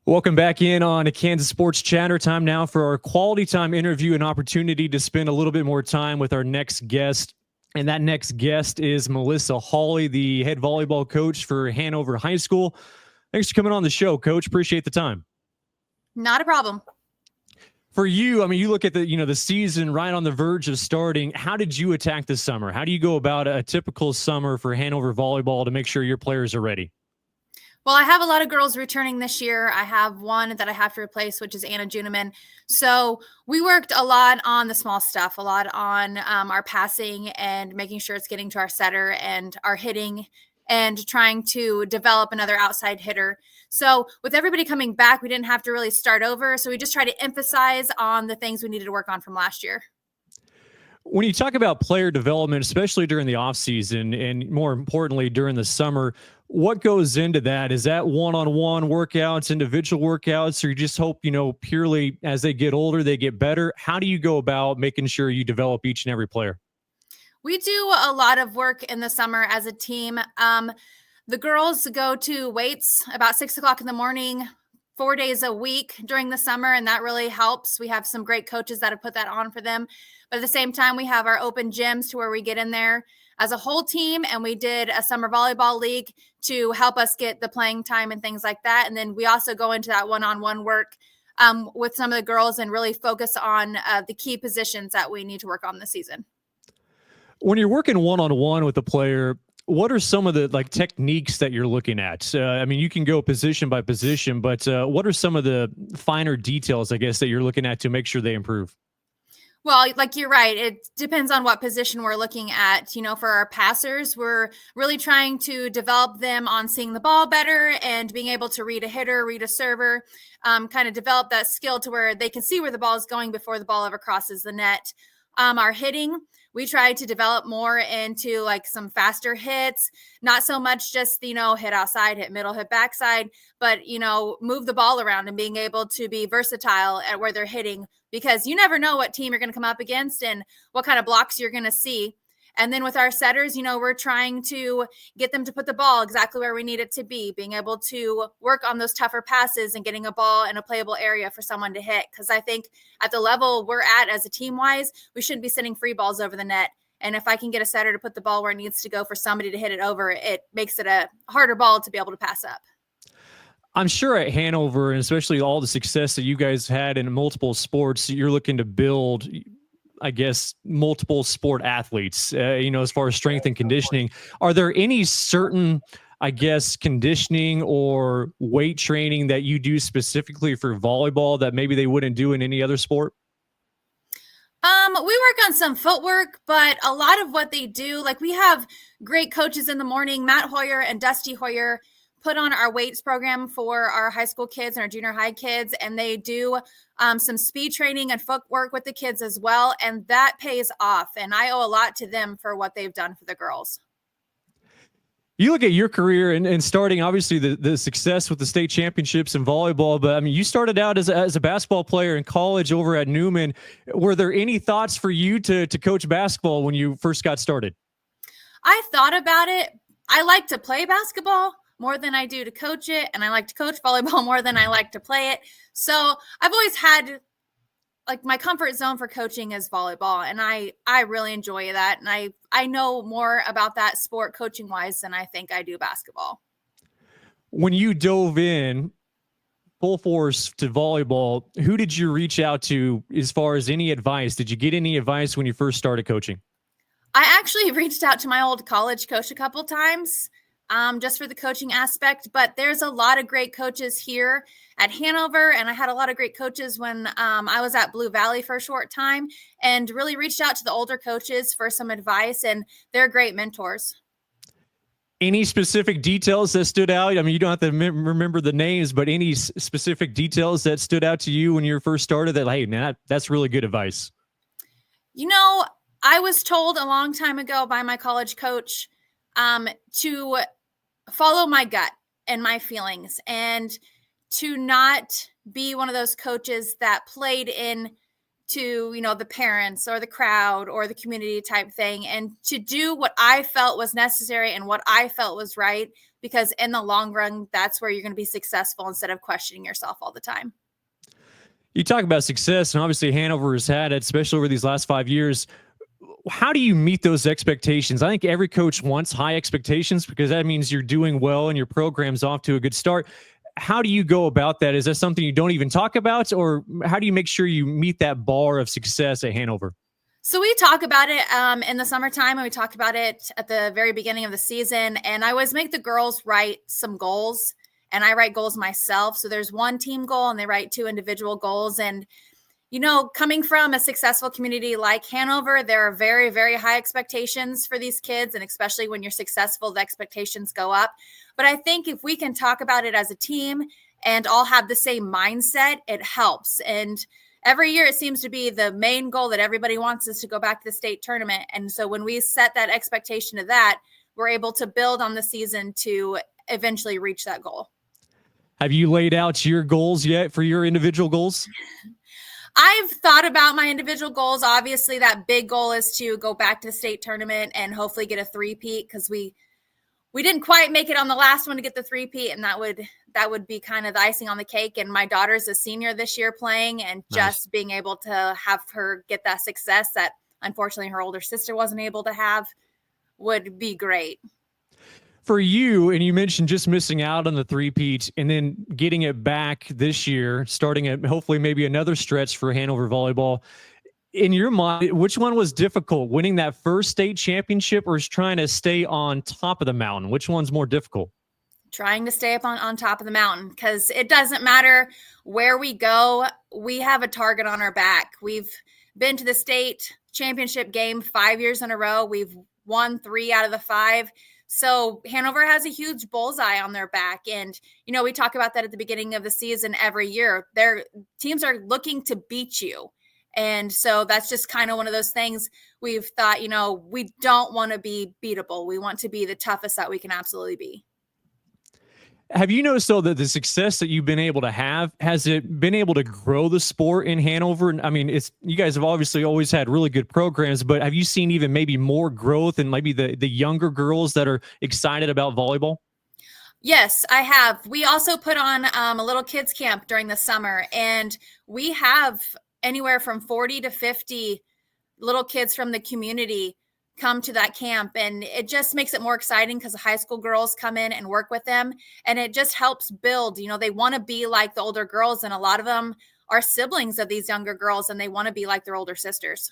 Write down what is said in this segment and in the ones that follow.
Welcome back in on a Kansas Sports Chatter. Time now for our quality time interview, an opportunity to spend a little bit more time with our next guest. And that next guest is Melissa Holle, the head volleyball coach for Hanover High School. Thanks for coming on the show, Coach. Appreciate the time. Not a problem. For you, I mean, you look at the season right on the verge of starting. How did you attack this summer? How do you go about a typical summer for Hanover volleyball to make sure your players are ready? Well, I have a lot of girls returning this year. I have one that I have to replace, which is Anna Juneman. So we worked a lot on the small stuff, a lot on our passing and making sure it's getting to our setter and our hitting and trying to develop another outside hitter. So with everybody coming back, we didn't have to really start over. So we just tried to emphasize on the things we needed to work on from last year. When you talk about player development, especially during the offseason and more importantly during the summer, what goes into that? Is that one-on-one workouts, individual workouts, or you just hope, purely as they get older, they get better? How do you go about making sure you develop each and every player? We do a lot of work in the summer as a team. The girls go to weights about 6:00 in the morning, 4 days a week during the summer, and that really helps. We have some great coaches that have put that on for them. But at the same time, we have our open gyms to where we get in there as a whole team, and we did a summer volleyball league to help us get the playing time and things like that. And then we also go into that one-on-one work with some of the girls and really focus on the key positions that we need to work on this season. When you're working one-on-one with a player, what are some of the techniques that you're looking at? You can go position by position, but what are some of the finer details, I guess, that you're looking at to make sure they improve? Well, you're right. It depends on what position we're looking at. For our passers, we're really trying to develop them on seeing the ball better and being able to read a hitter, read a server, kind of develop that skill to where they can see where the ball is going before the ball ever crosses the net. Our hitting, we try to develop more into some faster hits, not so much just, hit outside, hit middle, hit backside, but, move the ball around and being able to be versatile at where they're hitting, because you never know what team you're going to come up against and what kind of blocks you're going to see. And then with our setters, we're trying to get them to put the ball exactly where we need it to be, being able to work on those tougher passes and getting a ball in a playable area for someone to hit. Because I think at the level we're at as a team-wise, we shouldn't be sending free balls over the net. And if I can get a setter to put the ball where it needs to go for somebody to hit it over, it makes it a harder ball to be able to pass up. I'm sure at Hanover, and especially all the success that you guys had in multiple sports, you're looking to build, I guess, multiple sport athletes, as far as strength and conditioning. Are there any certain, I guess, conditioning or weight training that you do specifically for volleyball that maybe they wouldn't do in any other sport? We work on some footwork, but a lot of what they do, we have great coaches in the morning. Matt Hoyer and Dusty Hoyer put on our weights program for our high school kids and our junior high kids, and they do some speed training and footwork with the kids as well, and that pays off, and I owe a lot to them for what they've done for the girls. You look at your career and starting, obviously, the success with the state championships in volleyball, but you started out as a basketball player in college over at Newman. Were there any thoughts for you to coach basketball when you first got started? I thought about it. I like to play basketball more than I do to coach it, and I like to coach volleyball more than I like to play it. So I've always had my comfort zone for coaching is volleyball, and I really enjoy that, and I know more about that sport coaching wise than I think I do basketball. When you dove in full force to volleyball, who did you reach out to as far as any advice? Did you get any advice when you first started coaching? I actually reached out to my old college coach a couple times, just for the coaching aspect, but there's a lot of great coaches here at Hanover, and I had a lot of great coaches when I was at Blue Valley for a short time, and really reached out to the older coaches for some advice, and they're great mentors. Any specific details that stood out? You don't have to remember the names, but any specific details that stood out to you when you first started that, hey, man, that's really good advice? I was told a long time ago by my college coach to follow my gut and my feelings, and to not be one of those coaches that played in to, the parents or the crowd or the community type thing, and to do what I felt was necessary and what I felt was right, because in the long run, that's where you're going to be successful instead of questioning yourself all the time. You talk about success, and obviously Hanover has had it, especially over these last 5 years. How do you meet those expectations? I think every coach wants high expectations because that means you're doing well and your program's off to a good start. How do you go about that? Is that something you don't even talk about, or how do you make sure you meet that bar of success at Hanover? So we talk about it in the summertime, and we talk about it at the very beginning of the season. And I always make the girls write some goals, and I write goals myself. So there's one team goal, and they write 2 individual goals. And coming from a successful community like Hanover, there are very, very high expectations for these kids. And especially when you're successful, the expectations go up. But I think if we can talk about it as a team and all have the same mindset, it helps. And every year it seems to be the main goal that everybody wants is to go back to the state tournament. And so when we set that expectation of that, we're able to build on the season to eventually reach that goal. Have you laid out your goals yet for your individual goals? I've thought about my individual goals. Obviously, that big goal is to go back to the state tournament and hopefully get a three-peat, because we didn't quite make it on the last one to get the three-peat, and that would be kind of the icing on the cake. And my daughter's a senior this year playing, and just being able to have her get that success that unfortunately her older sister wasn't able to have would be great. For you, and you mentioned just missing out on the three-peat and then getting it back this year, starting at hopefully maybe another stretch for Hanover volleyball. In your mind, which one was difficult, winning that first state championship or is trying to stay on top of the mountain? Which one's more difficult? Trying to stay up on top of the mountain, because it doesn't matter where we go. We have a target on our back. We've been to the state championship game 5 years in a row. We've won 3 out of the 5. So Hanover has a huge bullseye on their back. And, we talk about that at the beginning of the season every year. Their teams are looking to beat you. And so that's just kind of one of those things we've thought, we don't want to be beatable. We want to be the toughest that we can absolutely be. Have you noticed, though, that the success that you've been able to have, has it been able to grow the sport in Hanover? I mean, you guys have obviously always had really good programs, but have you seen even maybe more growth in maybe the younger girls that are excited about volleyball? Yes, I have. We also put on a little kids camp during the summer, and we have anywhere from 40 to 50 little kids from the community come to that camp, and it just makes it more exciting because the high school girls come in and work with them, and it just helps build. They want to be like the older girls, and a lot of them are siblings of these younger girls, and they want to be like their older sisters.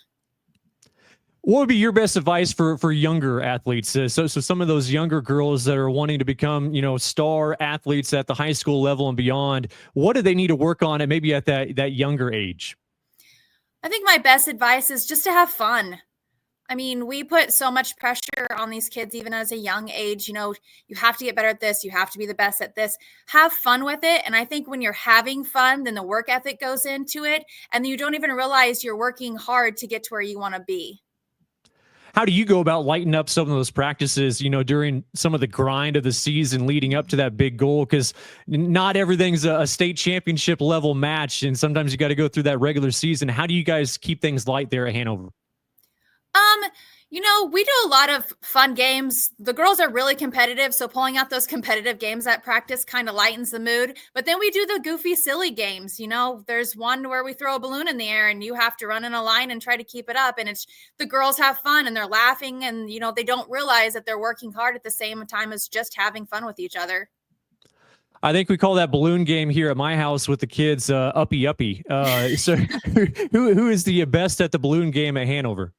What would be your best advice for younger athletes? So some of those younger girls that are wanting to become, star athletes at the high school level and beyond, what do they need to work on at maybe at that younger age? I think my best advice is just to have fun. I mean, we put so much pressure on these kids, even as a young age. You have to get better at this. You have to be the best at this. Have fun with it. And I think when you're having fun, then the work ethic goes into it. And you don't even realize you're working hard to get to where you want to be. How do you go about lighting up some of those practices, during some of the grind of the season leading up to that big goal? Because not everything's a state championship level match. And sometimes you got to go through that regular season. How do you guys keep things light there at Hanover? We do a lot of fun games. The girls are really competitive, so pulling out those competitive games at practice kind of lightens the mood. But then we do the goofy, silly games. There's one where we throw a balloon in the air and you have to run in a line and try to keep it up. And it's the girls have fun and they're laughing, and, they don't realize that they're working hard at the same time as just having fun with each other. I think we call that balloon game here at my house with the kids uppy uppy. So who is the best at the balloon game at Hanover?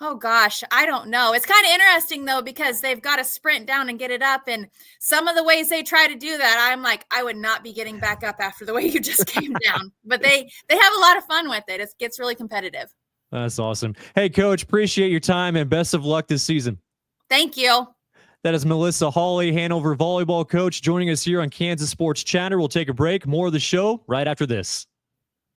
Oh gosh, I don't know. It's kind of interesting though, because they've got to sprint down and get it up. And some of the ways they try to do that, I'm like, I would not be getting back up after the way you just came down. But they have a lot of fun with it. It gets really competitive. That's awesome. Hey, Coach, appreciate your time and best of luck this season. Thank you. That is Melissa Holle, Hanover volleyball coach, joining us here on Kansas Sports Chatter. We'll take a break. More of the show right after this.